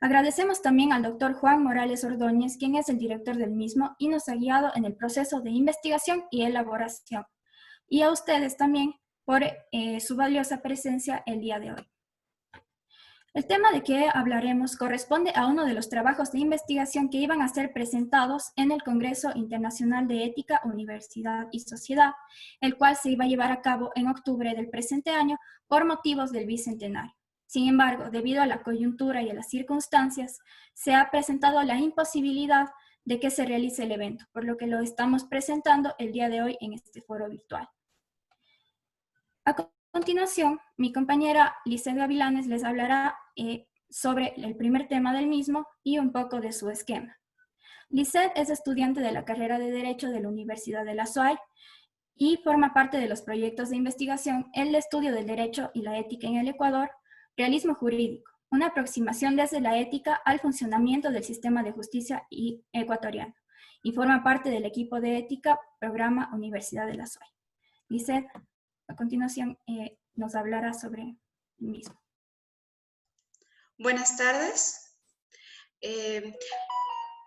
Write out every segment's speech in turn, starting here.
Agradecemos también al doctor Juan Morales Ordóñez, quien es el director del mismo y nos ha guiado en el proceso de investigación y elaboración. Y a ustedes también por su valiosa presencia el día de hoy. El tema de que hablaremos corresponde a uno de los trabajos de investigación que iban a ser presentados en el Congreso Internacional de Ética, Universidad y Sociedad, el cual se iba a llevar a cabo en octubre del presente año por motivos del bicentenario. Sin embargo, debido a la coyuntura y a las circunstancias, se ha presentado la imposibilidad de que se realice el evento, por lo que lo estamos presentando el día de hoy en este foro virtual. A continuación, mi compañera Lizeth Gavilanes les hablará sobre el primer tema del mismo y un poco de su esquema. Lizeth es estudiante de la carrera de Derecho de la Universidad de La SUAY y forma parte de los proyectos de investigación El estudio del derecho y la ética en el Ecuador, Realismo jurídico, una aproximación desde la ética al funcionamiento del sistema de justicia ecuatoriano, y forma parte del equipo de ética, programa Universidad de La SUAY. Lizeth, a continuación, nos hablará sobre el mismo. Buenas tardes.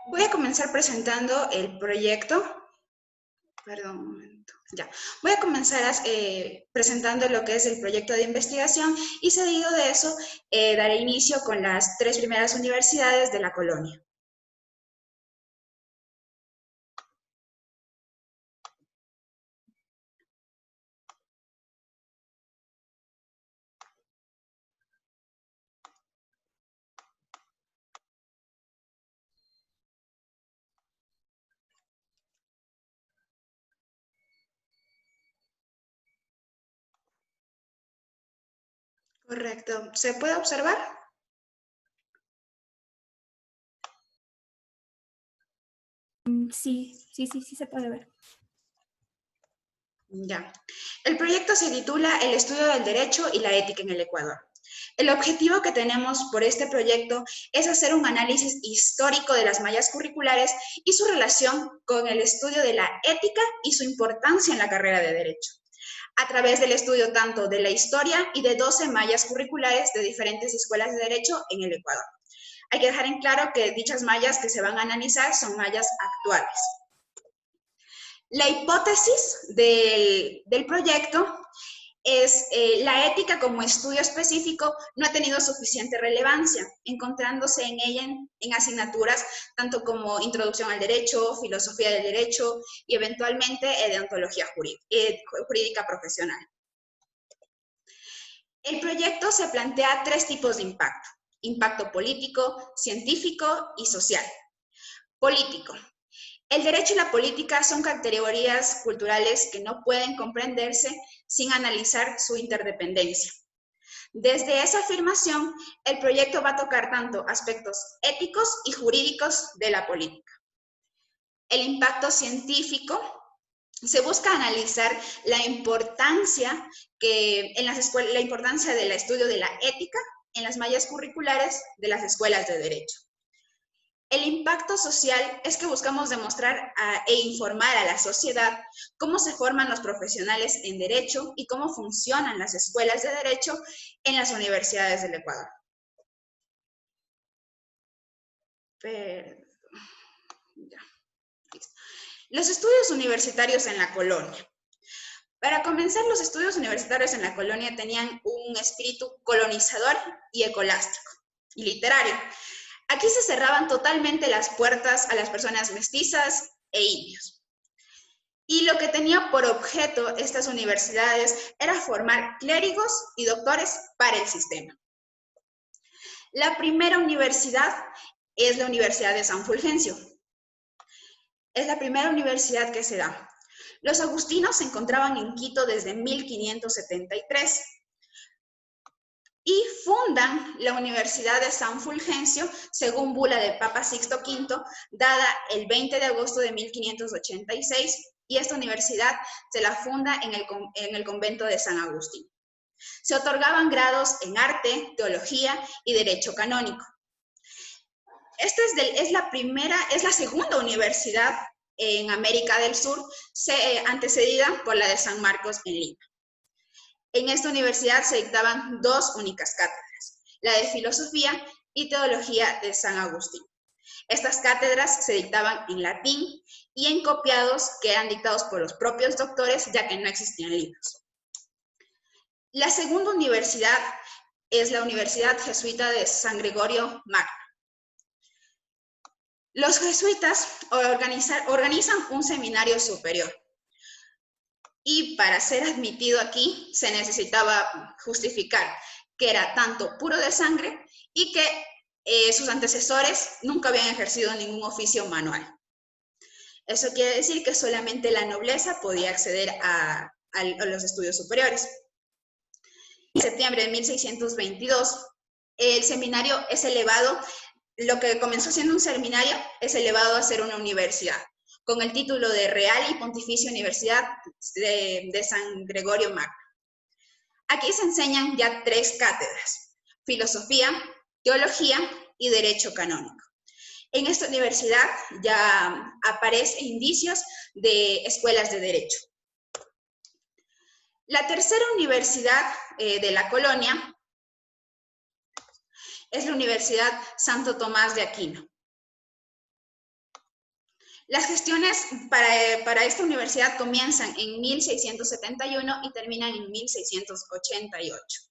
Voy a comenzar presentando el proyecto. Perdón, un momento. Ya. Voy a comenzar presentando lo que es el proyecto de investigación y seguido de eso daré inicio con las 3 primeras universidades de la colonia. Correcto. ¿Se puede observar? Sí se puede ver. Ya. El proyecto se titula El estudio del derecho y la ética en el Ecuador. El objetivo que tenemos por este proyecto es hacer un análisis histórico de las mallas curriculares y su relación con el estudio de la ética y su importancia en la carrera de Derecho, a través del estudio tanto de la historia y de 12 mallas curriculares de diferentes escuelas de Derecho en el Ecuador. Hay que dejar en claro que dichas mallas que se van a analizar son mallas actuales. La hipótesis del proyecto es la ética como estudio específico no ha tenido suficiente relevancia, encontrándose en ella en asignaturas tanto como Introducción al Derecho, Filosofía del Derecho y eventualmente Deontología jurídica profesional. El proyecto se plantea 3 tipos de impacto: impacto político, científico y social. Político. El derecho y la política son categorías culturales que no pueden comprenderse sin analizar su interdependencia. Desde esa afirmación, el proyecto va a tocar tanto aspectos éticos y jurídicos de la política. El impacto científico se busca analizar la importancia la importancia del estudio de la ética en las mallas curriculares de las escuelas de derecho. El impacto social es que buscamos demostrar e informar a la sociedad cómo se forman los profesionales en derecho y cómo funcionan las escuelas de derecho en las universidades del Ecuador. Ya. Listo. Los estudios universitarios en la colonia. Para comenzar, los estudios universitarios en la colonia tenían un espíritu colonizador y escolástico y literario. Aquí se cerraban totalmente las puertas a las personas mestizas e indios. Y lo que tenía por objeto estas universidades era formar clérigos y doctores para el sistema. La primera universidad es la Universidad de San Fulgencio. Es la primera universidad que se da. Los agustinos se encontraban en Quito desde 1573. Y fundan la Universidad de San Fulgencio según bula del Papa Sixto V, dada el 20 de agosto de 1586, y esta universidad se la funda en el convento de San Agustín. Se otorgaban grados en arte, teología y derecho canónico. Esta es la segunda universidad en América del Sur, antecedida por la de San Marcos en Lima. En esta universidad se dictaban 2 únicas cátedras, la de filosofía y Teología de San Agustín. Estas cátedras se dictaban en latín y en copiados que eran dictados por los propios doctores, ya que no existían libros. La segunda universidad es la Universidad Jesuita de San Gregorio Magno. Los jesuitas organizan un seminario superior y para ser admitido aquí se necesitaba justificar que era tanto puro de sangre y que sus antecesores nunca habían ejercido ningún oficio manual. Eso quiere decir que solamente la nobleza podía acceder a los estudios superiores. En septiembre de 1622, el seminario es elevado, lo que comenzó siendo un seminario es elevado a ser una universidad, con el título de Real y Pontificia Universidad de San Gregorio Magno. Aquí se enseñan ya 3 cátedras: filosofía, teología y derecho canónico. En esta universidad ya aparecen indicios de escuelas de derecho. La tercera universidad de la colonia es la Universidad Santo Tomás de Aquino. Las gestiones para esta universidad comienzan en 1671 y terminan en 1688.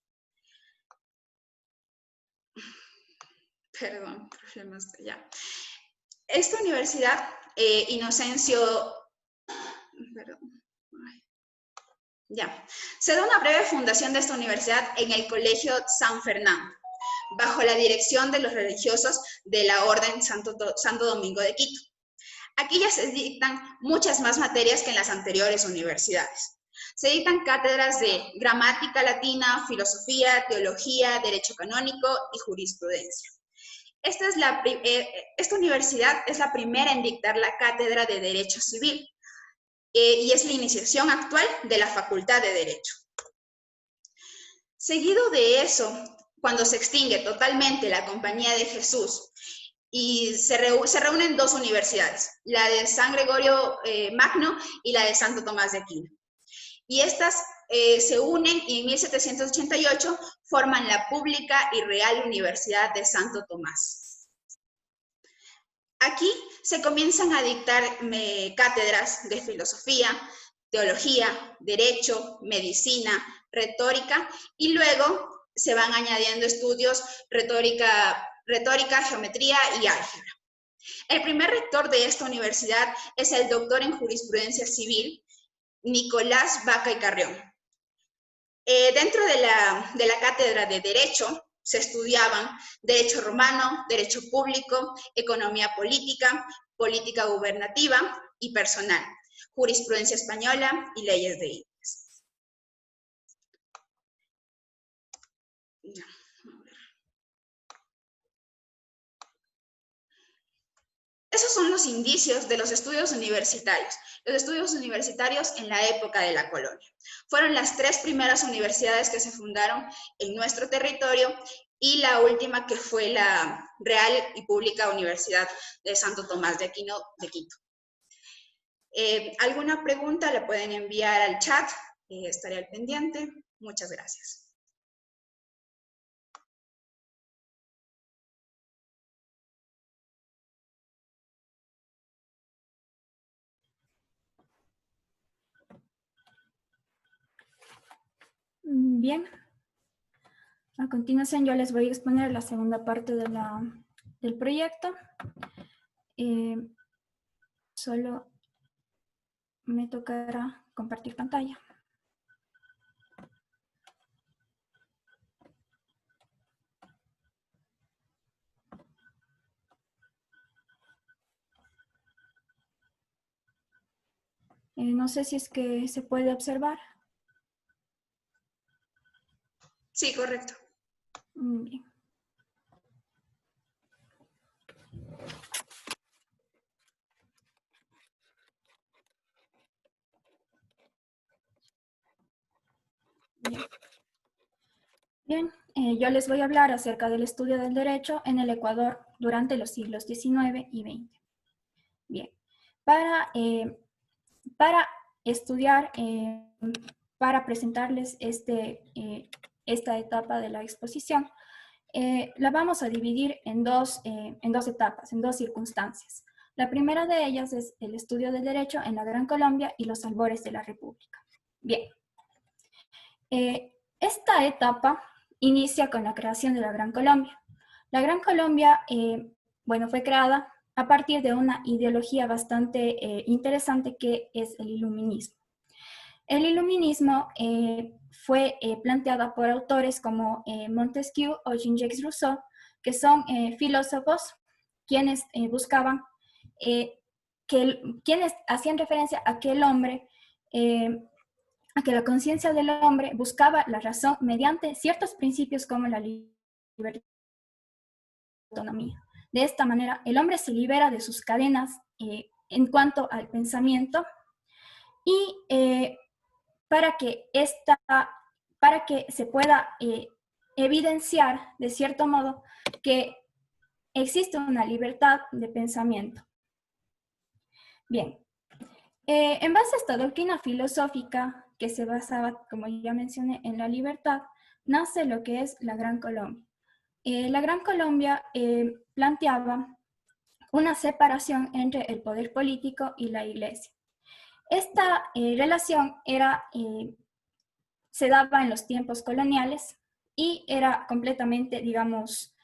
Perdón, problemas ya. Esta universidad, se da una breve fundación de esta universidad en el Colegio San Fernando, bajo la dirección de los religiosos de la Orden Santo Domingo de Quito. Aquí ya se dictan muchas más materias que en las anteriores universidades. Se dictan cátedras de gramática latina, filosofía, teología, derecho canónico y jurisprudencia. Esta universidad es la primera en dictar la cátedra de Derecho Civil y es la iniciación actual de la Facultad de Derecho. Seguido de eso, cuando se extingue totalmente la Compañía de Jesús y se reúnen 2 universidades, la de San Gregorio Magno y la de Santo Tomás de Aquino. Y estas se unen y en 1788 forman la Pública y Real Universidad de Santo Tomás. Aquí se comienzan a dictar cátedras de filosofía, teología, derecho, medicina, retórica, y luego se van añadiendo estudios retórica, geometría y álgebra. El primer rector de esta universidad es el doctor en jurisprudencia civil, Nicolás Vaca y Carrión. Dentro de la cátedra de Derecho se estudiaban Derecho Romano, Derecho Público, Economía Política, Política Gubernativa y Personal, Jurisprudencia Española y Leyes de Indias. Esos son los indicios de los estudios universitarios. Los estudios universitarios en la época de la colonia. Fueron las 3 primeras universidades que se fundaron en nuestro territorio y la última que fue la Real y Pública Universidad de Santo Tomás de Aquino de Quito. ¿Alguna pregunta? La pueden enviar al chat, estaré al pendiente. Muchas gracias. Bien. A continuación yo les voy a exponer la segunda parte del proyecto. Solo me tocará compartir pantalla. No sé si es que se puede observar. Sí, correcto. Bien. Bien, yo les voy a hablar acerca del estudio del derecho en el Ecuador durante los siglos XIX y XX. Bien, para estudiar, para presentarles esta etapa de la exposición, la vamos a dividir en dos etapas, en dos circunstancias. La primera de ellas es el estudio del derecho en la Gran Colombia y los albores de la República. Bien, esta etapa inicia con la creación de la Gran Colombia. La Gran Colombia, fue creada a partir de una ideología bastante interesante que es el iluminismo. El iluminismo fue planteada por autores como Montesquieu o Jean-Jacques Rousseau, que son filósofos quienes buscaban, quienes hacían referencia a que el hombre, a que la conciencia del hombre buscaba la razón mediante ciertos principios como la libertad y la autonomía. De esta manera, el hombre se libera de sus cadenas en cuanto al pensamiento y para que se pueda evidenciar de cierto modo que existe una libertad de pensamiento. Bien, en base a esta doctrina filosófica que se basaba, como ya mencioné, en la libertad, nace lo que es la Gran Colombia. La Gran Colombia planteaba una separación entre el poder político y la iglesia. Esta relación se daba en los tiempos coloniales y era completamente, digamos,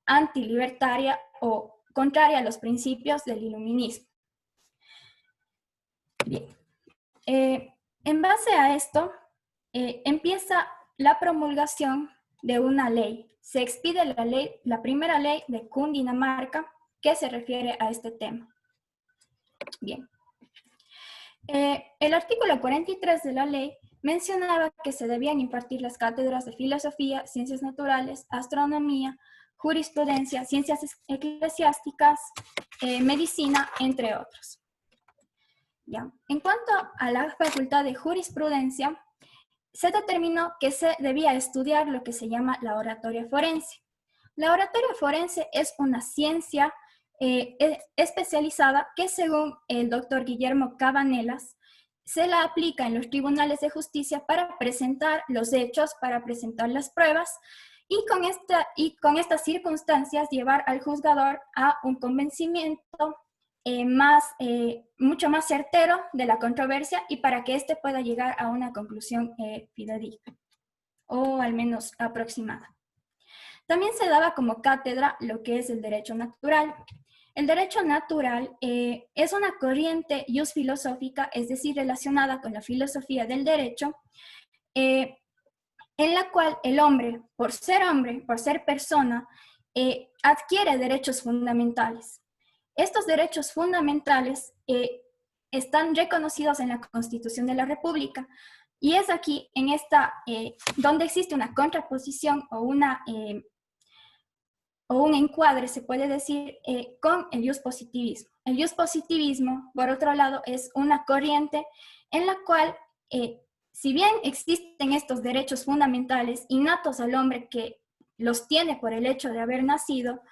antilibertaria o contraria a los principios del iluminismo. Bien. En base a esto, empieza la promulgación de una ley. Se expide la primera ley de Cundinamarca que se refiere a este tema. Bien. El artículo 43 de la ley mencionaba que se debían impartir las cátedras de filosofía, ciencias naturales, astronomía, jurisprudencia, ciencias eclesiásticas, medicina, entre otros. ¿Ya? En cuanto a la facultad de jurisprudencia, se determinó que se debía estudiar lo que se llama la oratoria forense. La oratoria forense es una ciencia especializada que, según el doctor Guillermo Cabanelas, se la aplica en los tribunales de justicia para presentar los hechos, para presentar las pruebas y con estas circunstancias llevar al juzgador a un convencimiento mucho más certero de la controversia y para que éste pueda llegar a una conclusión fidedigna o al menos aproximada. También se daba como cátedra lo que es el derecho natural. El derecho natural es una corriente filosófica, es decir, relacionada con la filosofía del derecho, en la cual el hombre, por ser persona, adquiere derechos fundamentales. Estos derechos fundamentales están reconocidos en la Constitución de la República y es aquí, donde existe una contraposición o un encuadre, se puede decir, con el positivismo. El positivismo, por otro lado, es una corriente en la cual, si bien existen estos derechos fundamentales innatos al hombre que los tiene por el hecho de haber nacido,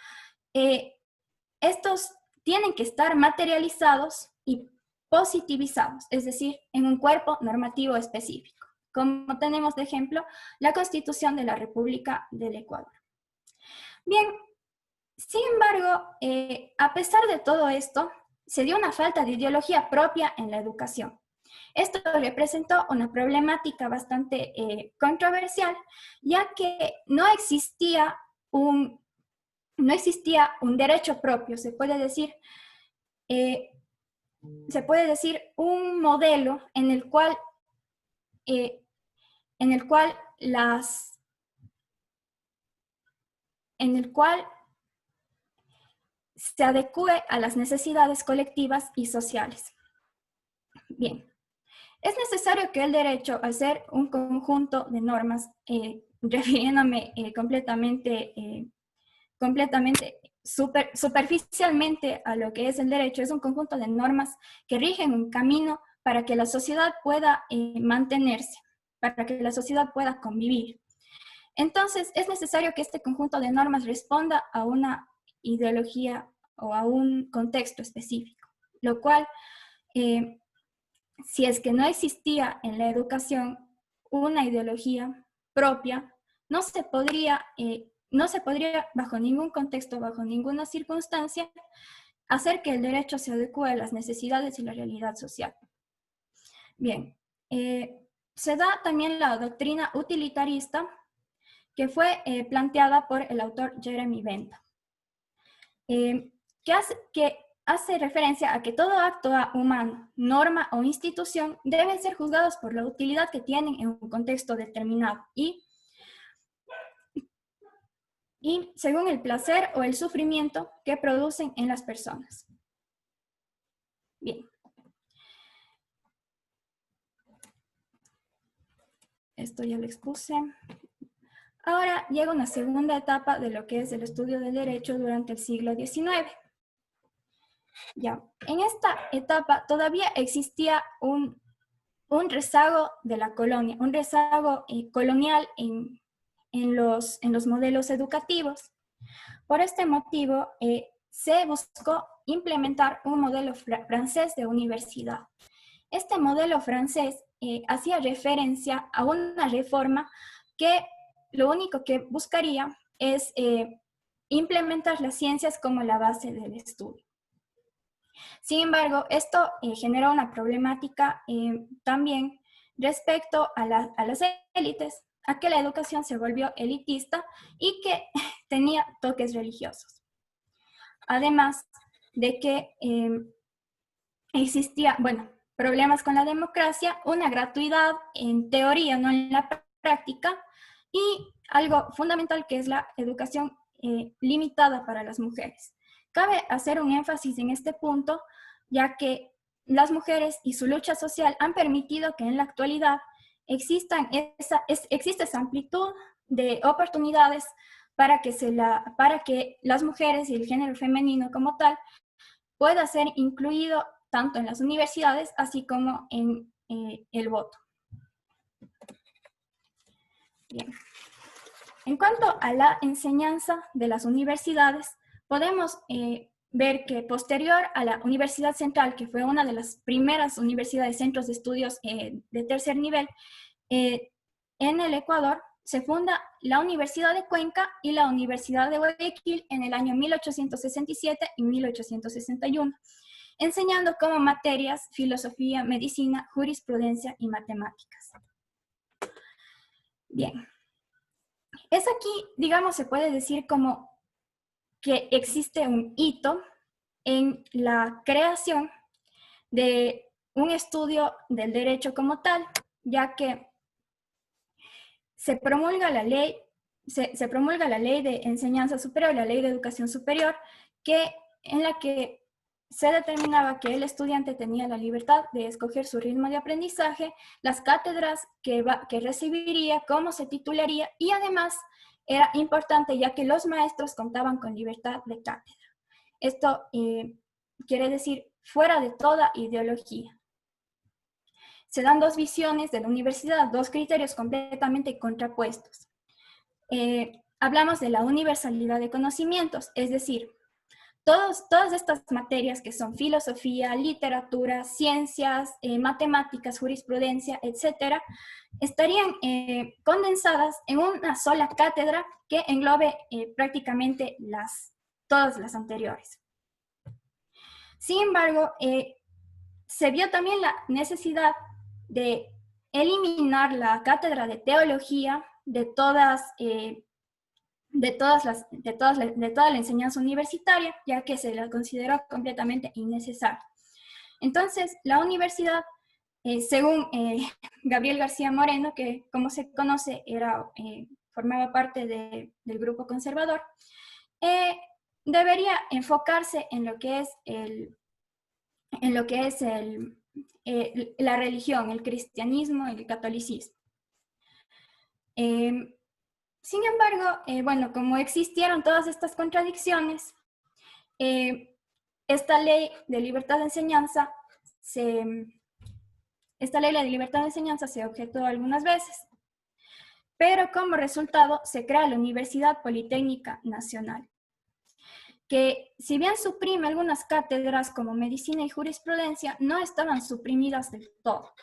estos tienen que estar materializados y positivizados, es decir, en un cuerpo normativo específico, como tenemos de ejemplo la Constitución de la República del Ecuador. Bien, sin embargo, a pesar de todo esto, se dio una falta de ideología propia en la educación. Esto representó una problemática bastante controversial, ya que no existía un derecho propio, se puede decir un modelo en el cual se adecue a las necesidades colectivas y sociales. Bien, es necesario que el derecho, al ser un conjunto de normas, refiriéndome completamente superficialmente a lo que es el derecho, es un conjunto de normas que rigen un camino para que la sociedad pueda mantenerse, para que la sociedad pueda convivir. Entonces, es necesario que este conjunto de normas responda a una ideología o a un contexto específico, lo cual, si es que no existía en la educación una ideología propia, no se podría no se podría bajo ningún contexto, bajo ninguna circunstancia, hacer que el derecho se adecue a las necesidades y la realidad social. Bien, se da también la doctrina utilitarista, que fue planteada por el autor Jeremy Bentham, que hace referencia a que todo acto humano, norma o institución deben ser juzgados por la utilidad que tienen en un contexto determinado y según el placer o el sufrimiento que producen en las personas. Bien. Esto ya lo expuse. Ahora llega una segunda etapa de lo que es el estudio del derecho durante el siglo XIX. Ya, en esta etapa todavía existía un rezago de la colonia, un rezago colonial en los modelos educativos. Por este motivo, se buscó implementar un modelo francés de universidad. Este modelo francés hacía referencia a una reforma que lo único que buscaría es implementar las ciencias como la base del estudio. Sin embargo, esto generó una problemática también respecto a las élites, a que la educación se volvió elitista y que tenía toques religiosos. Además de que existía, problemas con la democracia, una gratuidad en teoría, no en la práctica, y algo fundamental que es la educación limitada para las mujeres. Cabe hacer un énfasis en este punto, ya que las mujeres y su lucha social han permitido que en la actualidad existe esa amplitud de oportunidades para que las mujeres y el género femenino como tal pueda ser incluido tanto en las universidades así como en el voto. Bien. En cuanto a la enseñanza de las universidades, podemos ver que posterior a la Universidad Central, que fue una de las primeras universidades, centros de estudios de tercer nivel, en el Ecuador, se funda la Universidad de Cuenca y la Universidad de Guayaquil en el año 1867 y 1861, enseñando como materias filosofía, medicina, jurisprudencia y matemáticas. Bien. Es aquí, digamos, se puede decir como que existe un hito en la creación de un estudio del derecho como tal, ya que se promulga la ley de enseñanza superior, la ley de educación superior, en la que se determinaba que el estudiante tenía la libertad de escoger su ritmo de aprendizaje, las cátedras que recibiría, cómo se titularía, y además era importante ya que los maestros contaban con libertad de cátedra. Esto quiere decir fuera de toda ideología. Se dan dos visiones de la universidad, dos criterios completamente contrapuestos. Hablamos de la universalidad de conocimientos, es decir, todas estas materias que son filosofía, literatura, ciencias, matemáticas, jurisprudencia, etcétera, estarían condensadas en una sola cátedra que englobe prácticamente todas las anteriores. Sin embargo, se vio también la necesidad de eliminar la cátedra de teología de toda la enseñanza universitaria, ya que se la consideró completamente innecesaria. Entonces, la universidad, según Gabriel García Moreno, que como se conoce formaba parte del grupo conservador, debería enfocarse en lo que es la religión, el cristianismo, el catolicismo. Sin embargo, como existieron todas estas contradicciones, esta ley de libertad de enseñanza se objetó algunas veces, pero como resultado se crea la Universidad Politécnica Nacional, que si bien suprime algunas cátedras como medicina y jurisprudencia, no estaban suprimidas del todo.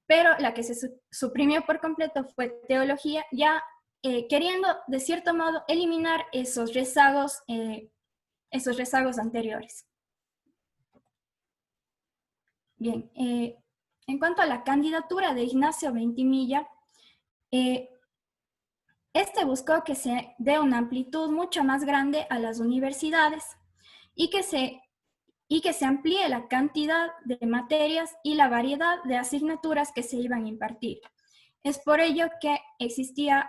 Pero la que se suprimió por completo fue teología, ya queriendo, de cierto modo, eliminar esos rezagos anteriores. Bien, en cuanto a la candidatura de Ignacio Ventimilla, este buscó que se dé una amplitud mucho más grande a las universidades y que se amplíe la cantidad de materias y la variedad de asignaturas que se iban a impartir. Es por ello que existían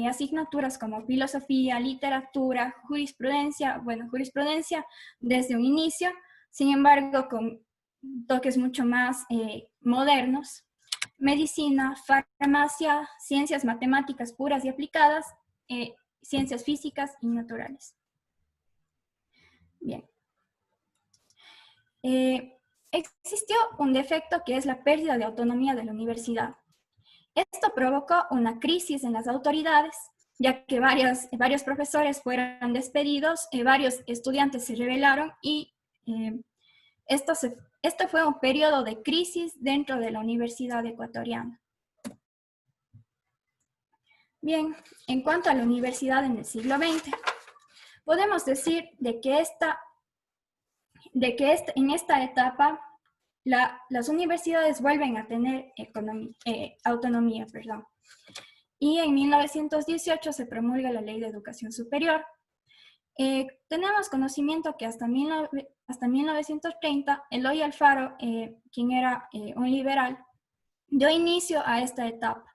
asignaturas como filosofía, literatura, jurisprudencia, jurisprudencia desde un inicio, sin embargo con toques mucho más modernos, medicina, farmacia, ciencias matemáticas puras y aplicadas, ciencias físicas y naturales. Bien. Existió un defecto que es la pérdida de autonomía de la universidad. Esto provocó una crisis en las autoridades, ya que varios profesores fueron despedidos, varios estudiantes se rebelaron y esto fue un periodo de crisis dentro de la Universidad Ecuatoriana. Bien, en cuanto a la universidad en el siglo XX, podemos decir de que en esta etapa las universidades vuelven a tener autonomía. Y en 1918 se promulga la Ley de Educación Superior. Tenemos conocimiento que hasta 1930, Eloy Alfaro, quien era un liberal, dio inicio a esta etapa.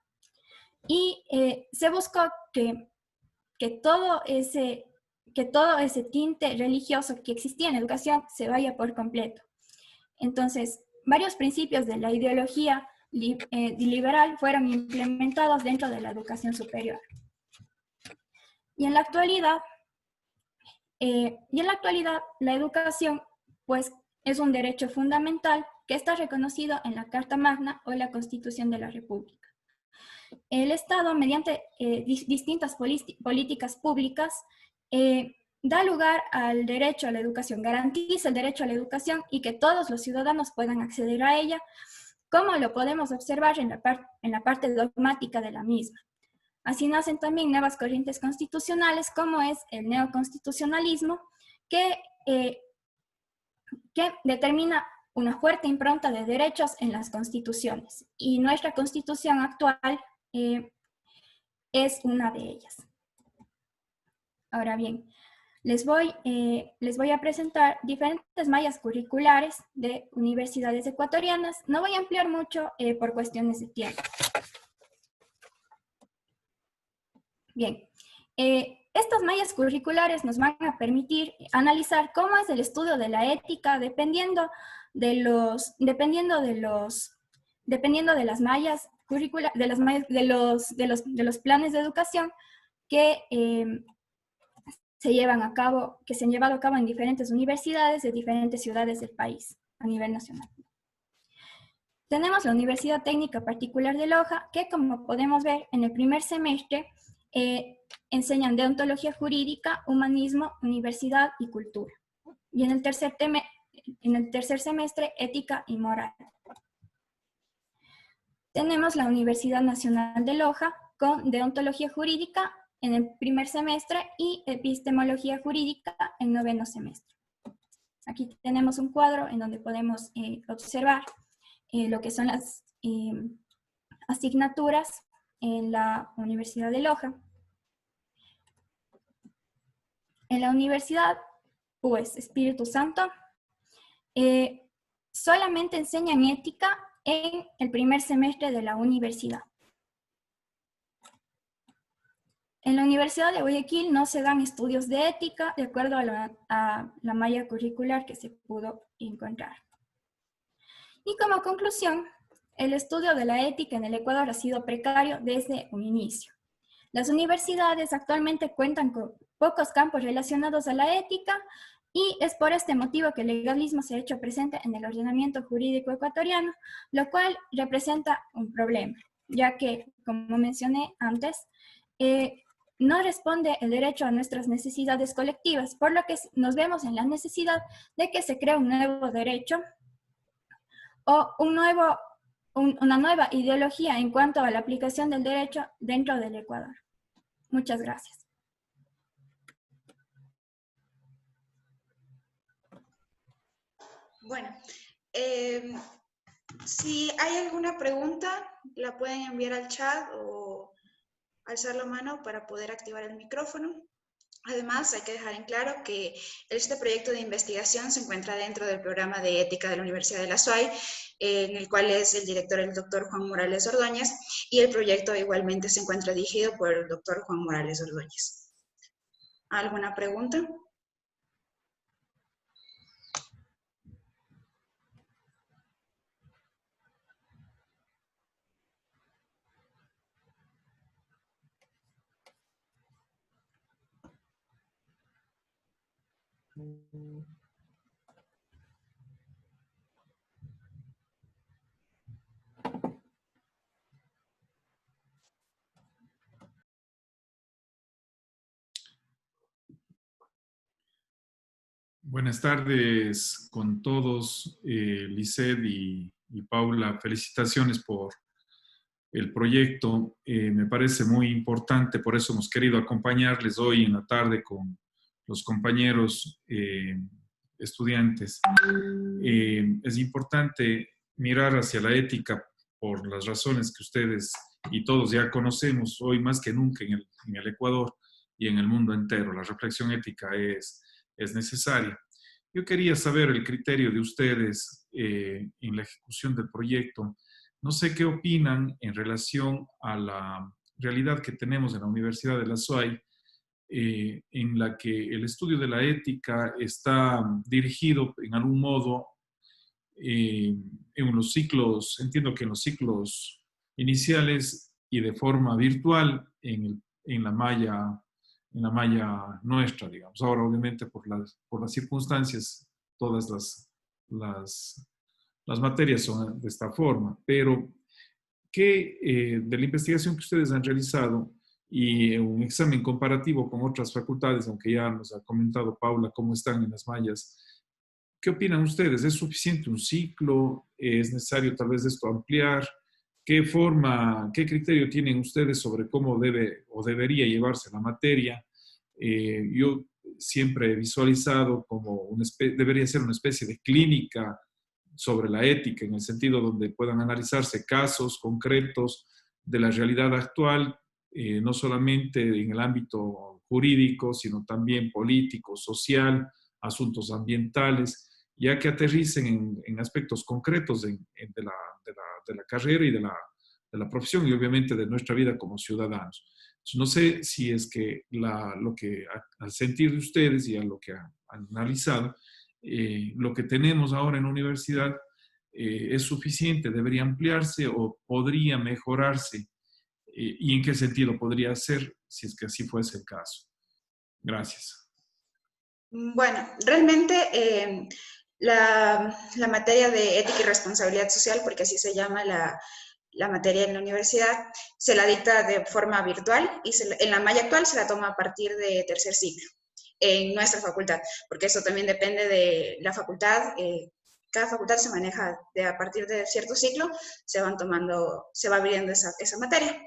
Y se buscó que todo ese tinte religioso que existía en la educación se vaya por completo. Entonces, varios principios de la ideología liberal fueron implementados dentro de la educación superior. Y en la actualidad, la educación pues, es un derecho fundamental que está reconocido en la Carta Magna o la Constitución de la República. El Estado, mediante distintas políticas públicas, da lugar al derecho a la educación, garantiza el derecho a la educación y que todos los ciudadanos puedan acceder a ella, como lo podemos observar en la parte dogmática de la misma. Así nacen también nuevas corrientes constitucionales, como es el neoconstitucionalismo, que determina una fuerte impronta de derechos en las constituciones. Y nuestra constitución actual es una de ellas. Ahora bien, les voy a presentar diferentes mallas curriculares de universidades ecuatorianas. No voy a ampliar mucho por cuestiones de tiempo. Bien, estas mallas curriculares nos van a permitir analizar cómo es el estudio de la ética dependiendo de las mallas curriculares, de los planes de educación que se han llevado a cabo en diferentes universidades de diferentes ciudades del país a nivel nacional. Tenemos la Universidad Técnica Particular de Loja, que como podemos ver en el primer semestre enseñan deontología jurídica, humanismo, universidad y cultura. Y en el tercer semestre, ética y moral. Tenemos la Universidad Nacional de Loja con deontología jurídica en el primer semestre y epistemología jurídica en noveno semestre. Aquí tenemos un cuadro en donde podemos observar lo que son las asignaturas en la Universidad de Loja. En la Universidad, pues, Espíritu Santo, solamente enseñan ética en el primer semestre de la universidad. En la Universidad de Guayaquil no se dan estudios de ética de acuerdo a la malla curricular que se pudo encontrar. Y como conclusión, el estudio de la ética en el Ecuador ha sido precario desde un inicio. Las universidades actualmente cuentan con pocos campos relacionados a la ética y es por este motivo que el legalismo se ha hecho presente en el ordenamiento jurídico ecuatoriano, lo cual representa un problema, ya que, como mencioné antes, no responde el derecho a nuestras necesidades colectivas, por lo que nos vemos en la necesidad de que se cree un nuevo derecho o un nuevo una nueva ideología en cuanto a la aplicación del derecho dentro del Ecuador. Muchas gracias. Bueno, si hay alguna pregunta, la pueden enviar al chat o alzar la mano para poder activar el micrófono. Además, hay que dejar en claro que este proyecto de investigación se encuentra dentro del programa de ética de la Universidad de la SUAY, en el cual es el director el doctor Juan Morales Ordóñez, y el proyecto igualmente se encuentra dirigido por el doctor Juan Morales Ordóñez. ¿Alguna pregunta? Buenas tardes con todos, Lisset y Paula. Felicitaciones por el proyecto. Me parece muy importante, por eso hemos querido acompañarles hoy en la tarde con los compañeros estudiantes. Es importante mirar hacia la ética por las razones que ustedes y todos ya conocemos hoy más que nunca en el Ecuador y en el mundo entero. La reflexión ética es necesaria. Yo quería saber el criterio de ustedes en la ejecución del proyecto. No sé qué opinan en relación a la realidad que tenemos en la Universidad de la SUAY, en la que el estudio de la ética está dirigido en algún modo en los ciclos, entiendo que en los ciclos iniciales y de forma virtual en la malla nuestra, digamos. Ahora, obviamente, por las circunstancias, todas las materias son de esta forma, pero de la investigación que ustedes han realizado y un examen comparativo con otras facultades, aunque ya nos ha comentado Paula cómo están en las mallas, ¿qué opinan ustedes? ¿Es suficiente un ciclo? ¿Es necesario tal vez esto ampliar? ¿Qué criterio tienen ustedes sobre cómo debe o debería llevarse la materia? Yo siempre he visualizado como debería ser una especie de clínica sobre la ética, en el sentido donde puedan analizarse casos concretos de la realidad actual, no solamente en el ámbito jurídico, sino también político, social, asuntos ambientales, ya que aterricen en aspectos concretos de la carrera y de la profesión y obviamente de nuestra vida como ciudadanos. Entonces, no sé si es que lo que al sentir de ustedes y a lo que han analizado, lo que tenemos ahora en la universidad es suficiente, debería ampliarse o podría mejorarse, y en qué sentido podría ser si es que así fuese el caso. Gracias. Bueno, realmente la materia de ética y responsabilidad social, porque así se llama la materia en la universidad, se la dicta de forma virtual y en la malla actual se la toma a partir de tercer ciclo en nuestra facultad, porque eso también depende de la facultad. Cada facultad se maneja a partir de cierto ciclo, se va abriendo esa materia.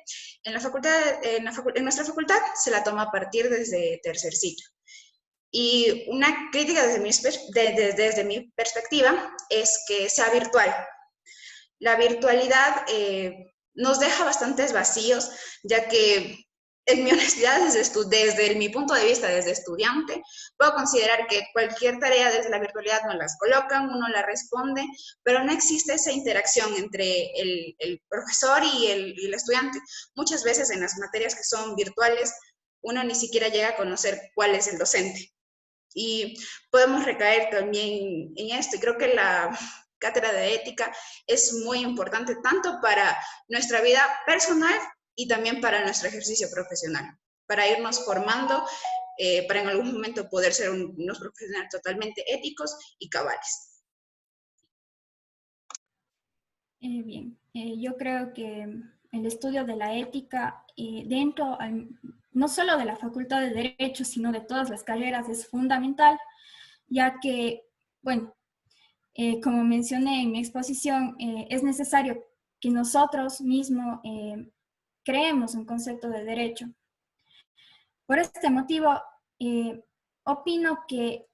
En nuestra facultad se la toma a partir desde tercer ciclo. Y una crítica desde mi perspectiva es que sea virtual. La virtualidad nos deja bastantes vacíos, ya que en mi honestidad, desde mi punto de vista, desde estudiante, puedo considerar que cualquier tarea desde la virtualidad nos las colocan, uno la responde, pero no existe esa interacción entre el profesor y el estudiante. Muchas veces en las materias que son virtuales, uno ni siquiera llega a conocer cuál es el docente. Y podemos recaer también en esto. Y creo que la cátedra de ética es muy importante tanto para nuestra vida personal y también para nuestro ejercicio profesional, para irnos formando, para en algún momento poder ser unos profesionales totalmente éticos y cabales. Bien, yo creo que el estudio de la ética dentro, no solo de la Facultad de Derecho, sino de todas las carreras es fundamental, ya que, bueno, como mencioné en mi exposición, es necesario que nosotros mismos creemos un concepto de derecho. Por este motivo, opino que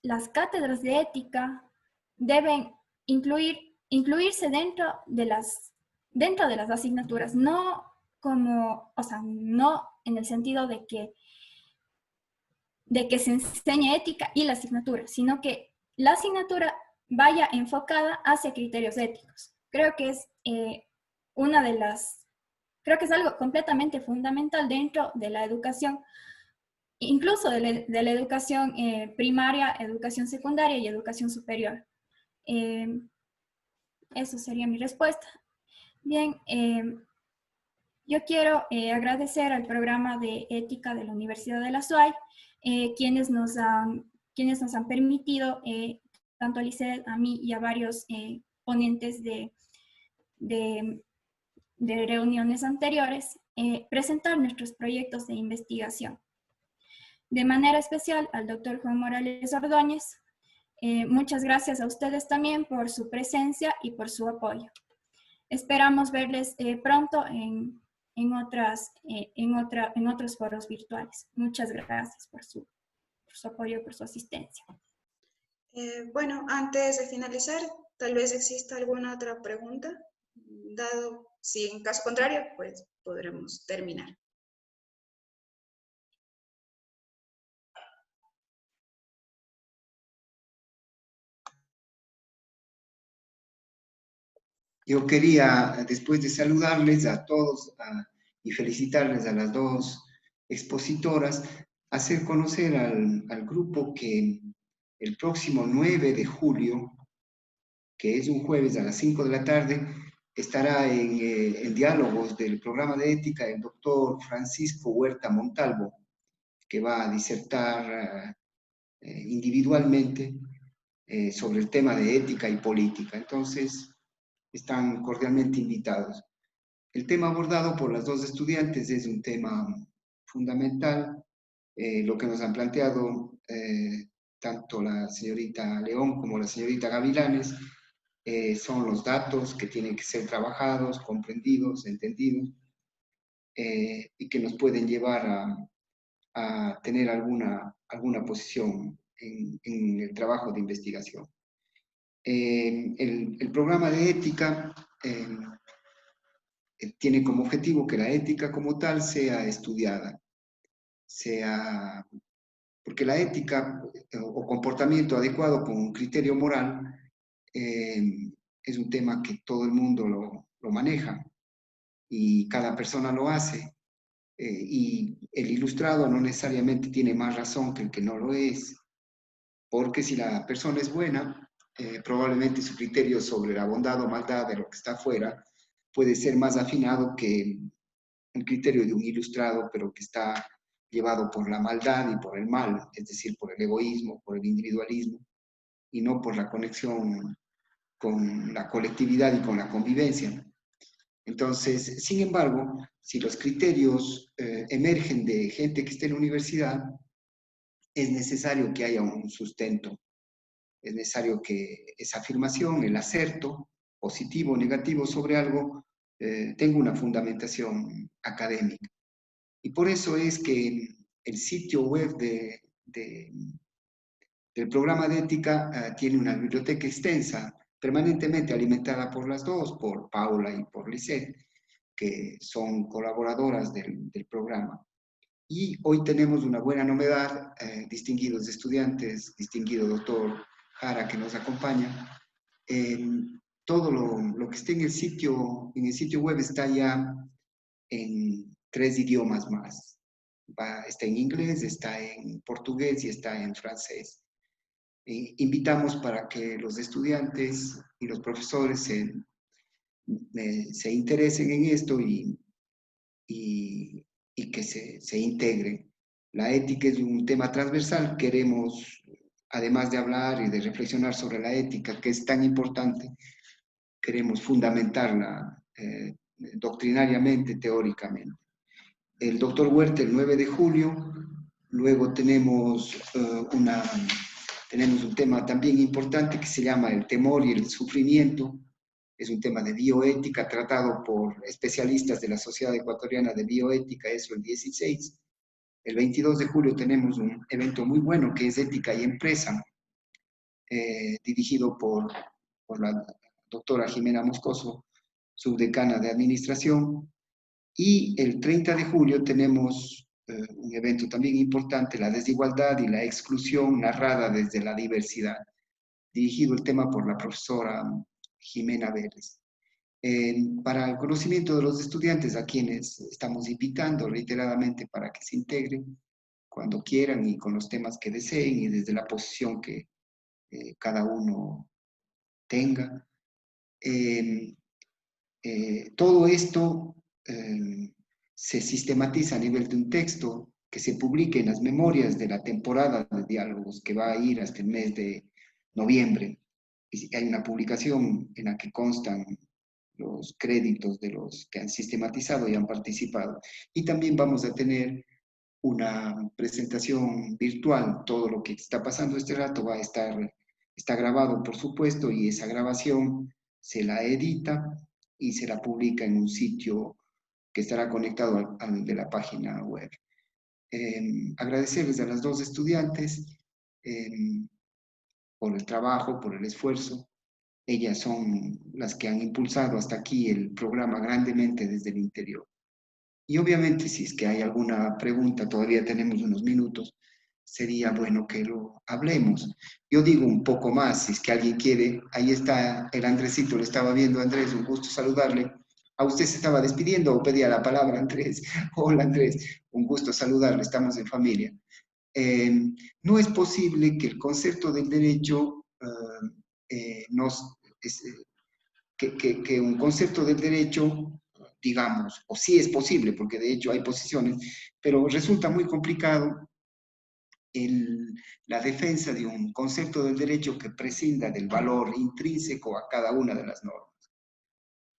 las cátedras de ética deben incluirse dentro de las asignaturas, no no en el sentido de que se enseñe ética y la asignatura, sino que la asignatura vaya enfocada hacia criterios éticos. Creo que es creo que es algo completamente fundamental dentro de la educación, incluso de la educación primaria, educación secundaria y educación superior. Eso sería mi respuesta. Bien, yo quiero agradecer al programa de ética de la Universidad de la SUAY, quienes nos han permitido, tanto a Lisset, a mí y a varios ponentes de reuniones anteriores, presentar nuestros proyectos de investigación. De manera especial al doctor Juan Morales Ordóñez, muchas gracias a ustedes también por su presencia y por su apoyo. Esperamos verles pronto en otros foros virtuales. Muchas gracias por su apoyo y por su asistencia. Bueno, antes de finalizar, tal vez exista alguna otra pregunta, dado si en caso contrario, pues podremos terminar. Yo quería, después de saludarles a todos y felicitarles a las dos expositoras, hacer conocer al grupo que el próximo 9 de julio, que es un jueves a las 5 de la tarde, estará en diálogos del programa de ética el doctor Francisco Huerta Montalvo, que va a disertar individualmente sobre el tema de ética y política. Entonces, están cordialmente invitados. El tema abordado por las dos estudiantes es un tema fundamental. Lo que nos han planteado tanto la señorita León como la señorita Gavilanes son los datos que tienen que ser trabajados, comprendidos, entendidos y que nos pueden llevar a tener alguna posición en el trabajo de investigación. El programa de ética tiene como objetivo que la ética como tal sea estudiada, porque la ética o comportamiento adecuado con un criterio moral es un tema que todo el mundo lo maneja y cada persona lo hace, y el ilustrado no necesariamente tiene más razón que el que no lo es, porque si la persona es buena, probablemente su criterio sobre la bondad o maldad de lo que está afuera puede ser más afinado que el criterio de un ilustrado, pero que está llevado por la maldad y por el mal, es decir, por el egoísmo, por el individualismo, y no por la conexión con la colectividad y con la convivencia. Entonces, sin embargo, si los criterios emergen de gente que esté en la universidad, es necesario que haya un sustento. Es necesario que esa afirmación, el acerto, positivo o negativo sobre algo, tenga una fundamentación académica. Y por eso es que el sitio web del programa de ética tiene una biblioteca extensa, permanentemente alimentada por las dos, por Paula y por Lisset, que son colaboradoras del programa. Y hoy tenemos una buena novedad, distinguidos estudiantes, distinguido doctor Jara que nos acompaña. Todo lo que esté en el sitio web está ya en 3 idiomas más. Está en inglés, está en portugués y está en francés. Invitamos para que los estudiantes y los profesores se interesen en esto y que se integren. La ética es un tema transversal. Queremos, además de hablar y de reflexionar sobre la ética, que es tan importante, queremos fundamentarla doctrinariamente, teóricamente. El doctor Huerta el 9 de julio, luego tenemos un tema también importante que se llama el temor y el sufrimiento Es un tema de bioética tratado por especialistas de la Sociedad Ecuatoriana de Bioética, eso el 16. El 22 de julio tenemos un evento muy bueno que es Ética y Empresa, dirigido por la doctora Jimena Moscoso, subdecana de Administración. Y el 30 de julio tenemos un evento también importante, la desigualdad y la exclusión narrada desde la diversidad, dirigido el tema por la profesora Jimena Vélez. Para el conocimiento de los estudiantes, a quienes estamos invitando reiteradamente para que se integren cuando quieran y con los temas que deseen y desde la posición que cada uno tenga. Todo esto se sistematiza a nivel de un texto que se publique en las memorias de la temporada de diálogos que va a ir hasta el mes de noviembre. Y hay una publicación en la que constan los créditos de los que han sistematizado y han participado. Y también vamos a tener una presentación virtual. Todo lo que está pasando este rato está grabado, por supuesto, y esa grabación se la edita y se la publica en un sitio que estará conectado al de la página web. Agradecerles a las dos estudiantes por el trabajo, por el esfuerzo. Ellas son las que han impulsado hasta aquí el programa grandemente desde el interior. Y obviamente, si es que hay alguna pregunta, todavía tenemos unos minutos, sería bueno que lo hablemos. Yo digo un poco más, si es que alguien quiere. Ahí está el Andresito, le estaba viendo, Andrés, un gusto saludarle. ¿A usted se estaba despidiendo o pedía la palabra, Andrés? Hola, Andrés, un gusto saludarle, estamos en familia. No es posible que el concepto del derecho que un concepto del derecho, digamos, o sí es posible, porque de hecho hay posiciones, pero resulta muy complicado la defensa de un concepto del derecho que prescinda del valor intrínseco a cada una de las normas.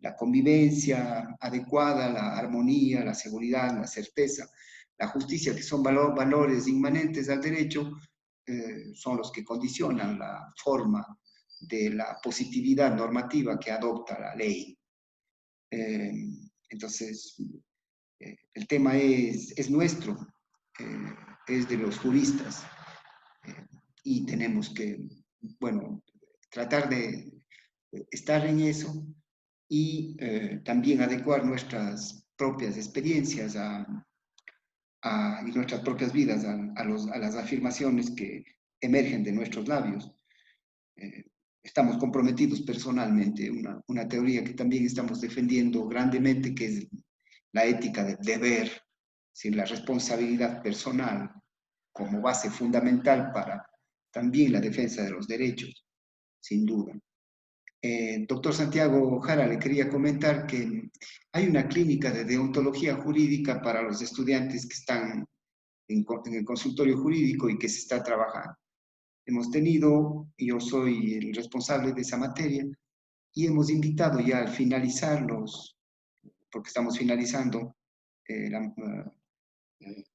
La convivencia adecuada, la armonía, la seguridad, la certeza, la justicia, que son valores inmanentes al derecho, son los que condicionan la forma de la positividad normativa que adopta la ley. Entonces, el tema es nuestro, es de los juristas, y tenemos que, bueno, tratar de estar en eso y también adecuar nuestras propias experiencias y nuestras propias vidas a las afirmaciones que emergen de nuestros labios. Estamos comprometidos personalmente, una teoría que también estamos defendiendo grandemente, que es la ética del deber, sin la responsabilidad personal como base fundamental para también la defensa de los derechos, sin duda. Doctor Santiago Jara, le quería comentar que hay una clínica de deontología jurídica para los estudiantes que están en el consultorio jurídico y que se está trabajando. Hemos tenido, yo soy el responsable de esa materia, y hemos invitado ya al finalizar porque estamos finalizando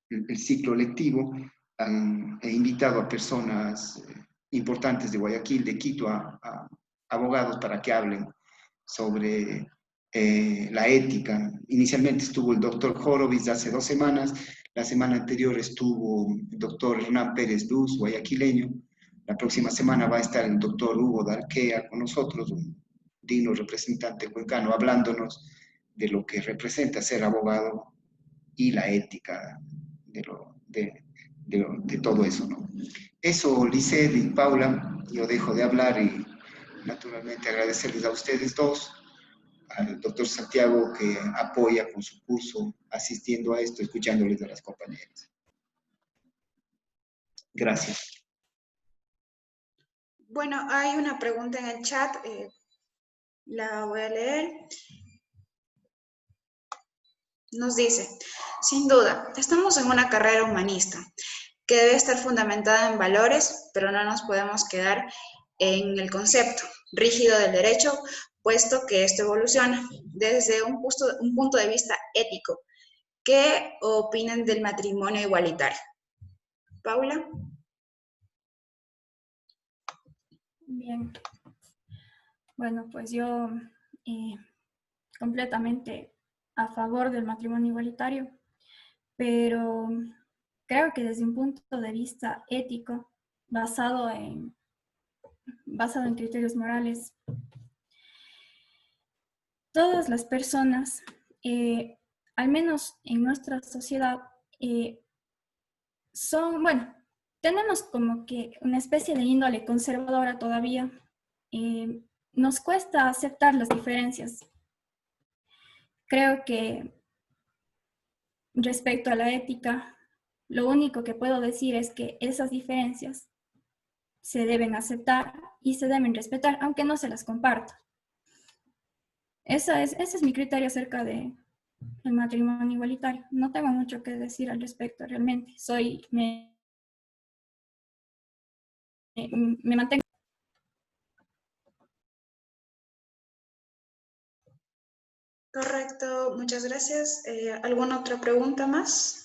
el ciclo lectivo, he invitado a personas importantes de Guayaquil, de Quito, a abogados para que hablen sobre la ética. Inicialmente estuvo el doctor Horowitz hace 2 semanas, la semana anterior estuvo el doctor Hernán Pérez Luz, guayaquileño. La próxima semana va a estar el doctor Hugo Darquea con nosotros, un digno representante cuencano, hablándonos de lo que representa ser abogado y la ética de todo eso, ¿no? Eso, Lisset y Paula, yo dejo de hablar y naturalmente agradecerles a ustedes dos, al doctor Santiago que apoya con su curso, asistiendo a esto, escuchándoles a las compañeras. Gracias. Bueno, hay una pregunta en el chat, la voy a leer. Nos dice, sin duda, estamos en una carrera humanista que debe estar fundamentada en valores, pero no nos podemos quedar en el concepto rígido del derecho, puesto que esto evoluciona desde un punto de vista ético. ¿Qué opinan del matrimonio igualitario? Paula. Bien. Bueno, pues yo completamente a favor del matrimonio igualitario, pero creo que desde un punto de vista ético, basado en criterios morales, todas las personas, al menos en nuestra sociedad, tenemos como que una especie de índole conservadora todavía. Nos cuesta aceptar las diferencias. Creo que respecto a la ética, lo único que puedo decir es que esas diferencias se deben aceptar y se deben respetar, aunque no se las comparta. Ese es mi criterio acerca del matrimonio igualitario. No tengo mucho que decir al respecto realmente. Me mantengo. Correcto, muchas gracias. ¿Alguna otra pregunta más?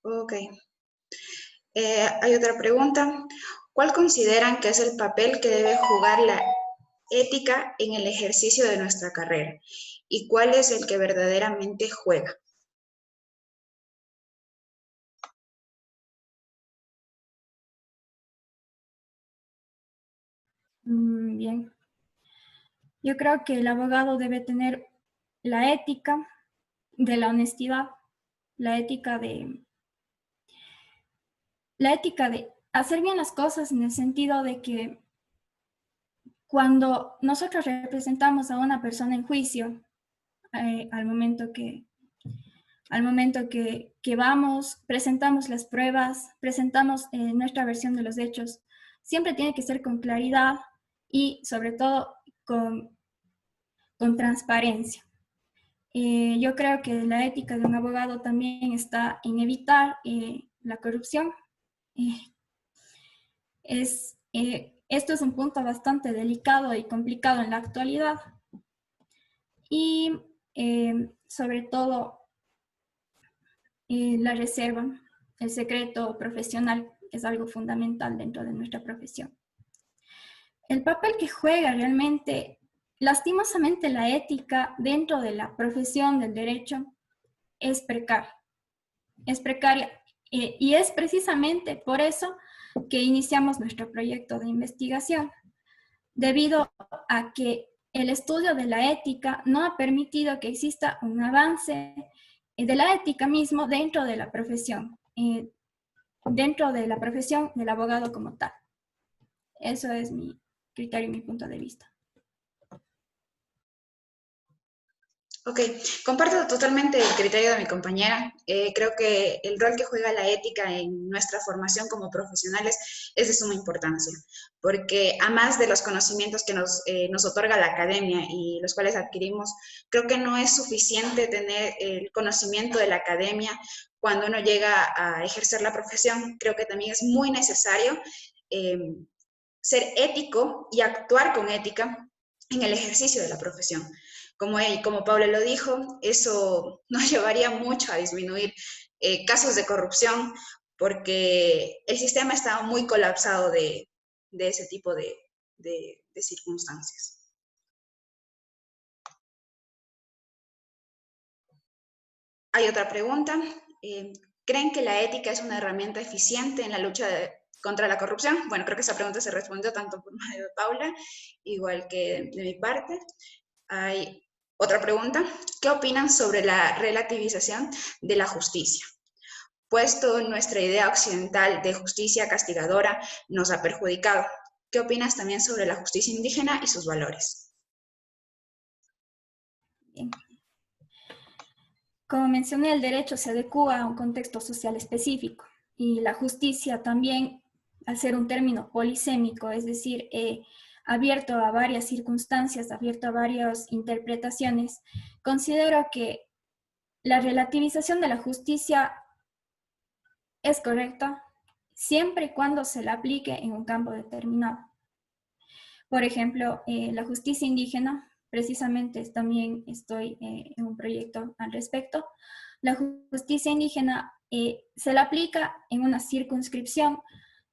Ok. Hay otra pregunta. ¿Cuál consideran que es el papel que debe jugar la ética en el ejercicio de nuestra carrera? ¿Y cuál es el que verdaderamente juega? Bien. Yo creo que el abogado debe tener la ética de la honestidad, la ética de hacer bien las cosas en el sentido de que cuando nosotros representamos a una persona en juicio, al momento que vamos, presentamos las pruebas, presentamos nuestra versión de los hechos, siempre tiene que ser con claridad y sobre todo con transparencia. Yo creo que la ética de un abogado también está en evitar la corrupción. Esto es un punto bastante delicado y complicado en la actualidad. Y sobre todo la reserva, el secreto profesional es algo fundamental dentro de nuestra profesión. El papel que juega realmente, lastimosamente, la ética dentro de la profesión del derecho es precaria. Y es precisamente por eso que iniciamos nuestro proyecto de investigación, debido a que el estudio de la ética no ha permitido que exista un avance de la ética mismo dentro de la profesión del abogado como tal. Eso es mi criterio y mi punto de vista. Ok, comparto totalmente el criterio de mi compañera. Creo que el rol que juega la ética en nuestra formación como profesionales es de suma importancia, porque a más de los conocimientos que nos otorga la academia y los cuales adquirimos, creo que no es suficiente tener el conocimiento de la academia cuando uno llega a ejercer la profesión. Creo que también es muy necesario ser ético y actuar con ética en el ejercicio de la profesión. Como Paula lo dijo, eso nos llevaría mucho a disminuir casos de corrupción, porque el sistema está muy colapsado de ese tipo de circunstancias. Hay otra pregunta. ¿Creen que la ética es una herramienta eficiente en la lucha contra la corrupción? Bueno, creo que esa pregunta se respondió tanto por medio de Paula, igual que de mi parte. Hay otra pregunta. ¿Qué opinan sobre la relativización de la justicia? Puesto nuestra idea occidental de justicia castigadora nos ha perjudicado. ¿Qué opinas también sobre la justicia indígena y sus valores? Bien. Como mencioné, el derecho se adecua a un contexto social específico y la justicia también, al ser un término polisémico, es decir, abierto a varias circunstancias, abierto a varias interpretaciones, considero que la relativización de la justicia es correcta siempre y cuando se la aplique en un campo determinado. Por ejemplo, la justicia indígena, precisamente también estoy en un proyecto al respecto. La justicia indígena se la aplica en una circunscripción,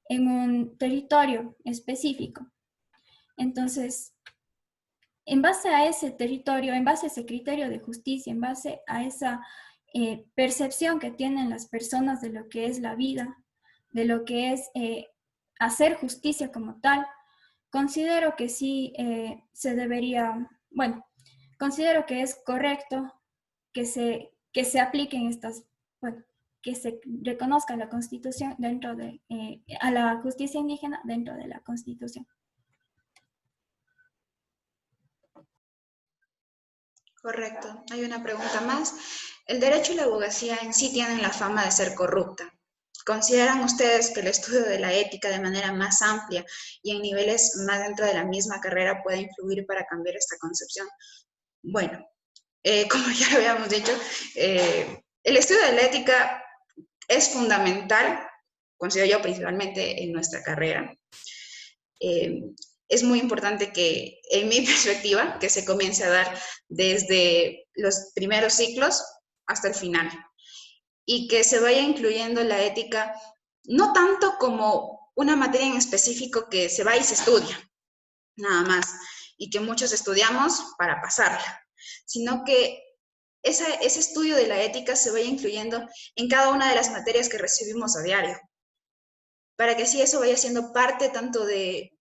en un territorio específico. Entonces, en base a ese territorio, en base a ese criterio de justicia, en base a esa percepción que tienen las personas de lo que es la vida, de lo que es hacer justicia como tal, considero que sí se debería, bueno, considero que es correcto que se apliquen estas, bueno, que se reconozca la Constitución dentro de, a la justicia indígena dentro de la Constitución. Correcto. Hay una pregunta más. El derecho y la abogacía en sí tienen la fama de ser corrupta. ¿Consideran ustedes que el estudio de la ética de manera más amplia y en niveles más dentro de la misma carrera puede influir para cambiar esta concepción? Bueno, como ya lo habíamos dicho, el estudio de la ética es fundamental, considero yo principalmente en nuestra carrera. Es muy importante que, en mi perspectiva, que se comience a dar desde los primeros ciclos hasta el final y que se vaya incluyendo la ética no tanto como una materia en específico que se va y se estudia, nada más, y que muchos estudiamos para pasarla, sino que ese estudio de la ética se vaya incluyendo en cada una de las materias que recibimos a diario, para que así eso vaya siendo parte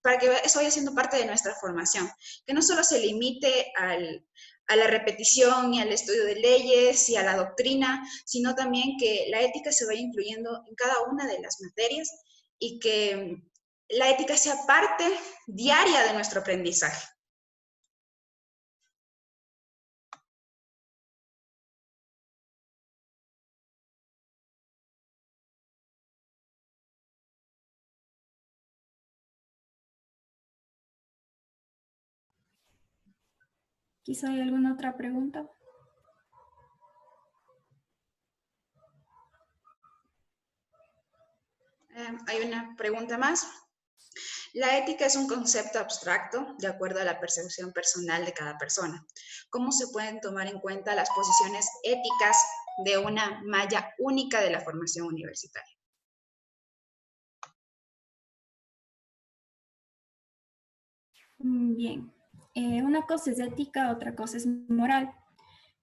para que eso vaya siendo parte de nuestra formación, que no solo se limite a la repetición y al estudio de leyes y a la doctrina, sino también que la ética se vaya incluyendo en cada una de las materias y que la ética sea parte diaria de nuestro aprendizaje. ¿Quizá hay alguna otra pregunta? Hay una pregunta más. La ética es un concepto abstracto de acuerdo a la percepción personal de cada persona. ¿Cómo se pueden tomar en cuenta las posiciones éticas de una malla única de la formación universitaria? Bien, una cosa es ética, otra cosa es moral.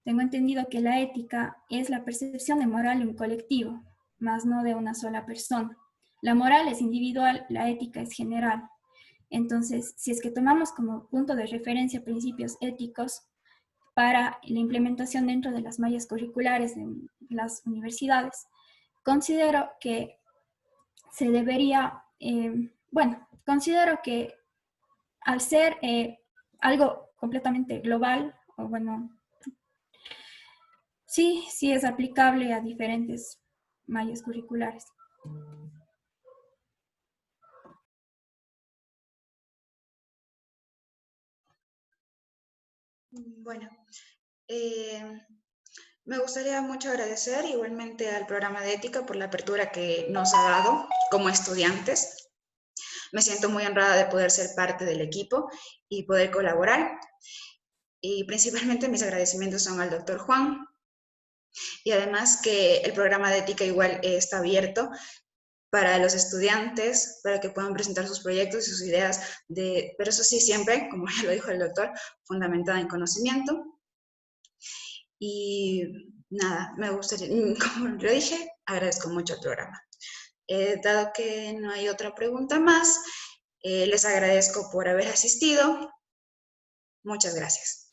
Tengo entendido que la ética es la percepción de moral en un colectivo, más no de una sola persona. La moral es individual, la ética es general. Entonces, si es que tomamos como punto de referencia principios éticos para la implementación dentro de las mallas curriculares de las universidades, considero que se debería, considero que al ser algo completamente global, o bueno, sí es aplicable a diferentes mallas curriculares. Bueno, me gustaría mucho agradecer igualmente al programa de ética por la apertura que nos ha dado como estudiantes. Me siento muy honrada de poder ser parte del equipo y poder colaborar. Y principalmente mis agradecimientos son al doctor Juan. Y además que el programa de ética igual está abierto para los estudiantes, para que puedan presentar sus proyectos y sus ideas, pero eso sí, siempre, como ya lo dijo el doctor, fundamentada en conocimiento. Y nada, me gustaría, como lo dije, agradezco mucho el programa. Dado que no hay otra pregunta más, les agradezco por haber asistido. Muchas gracias.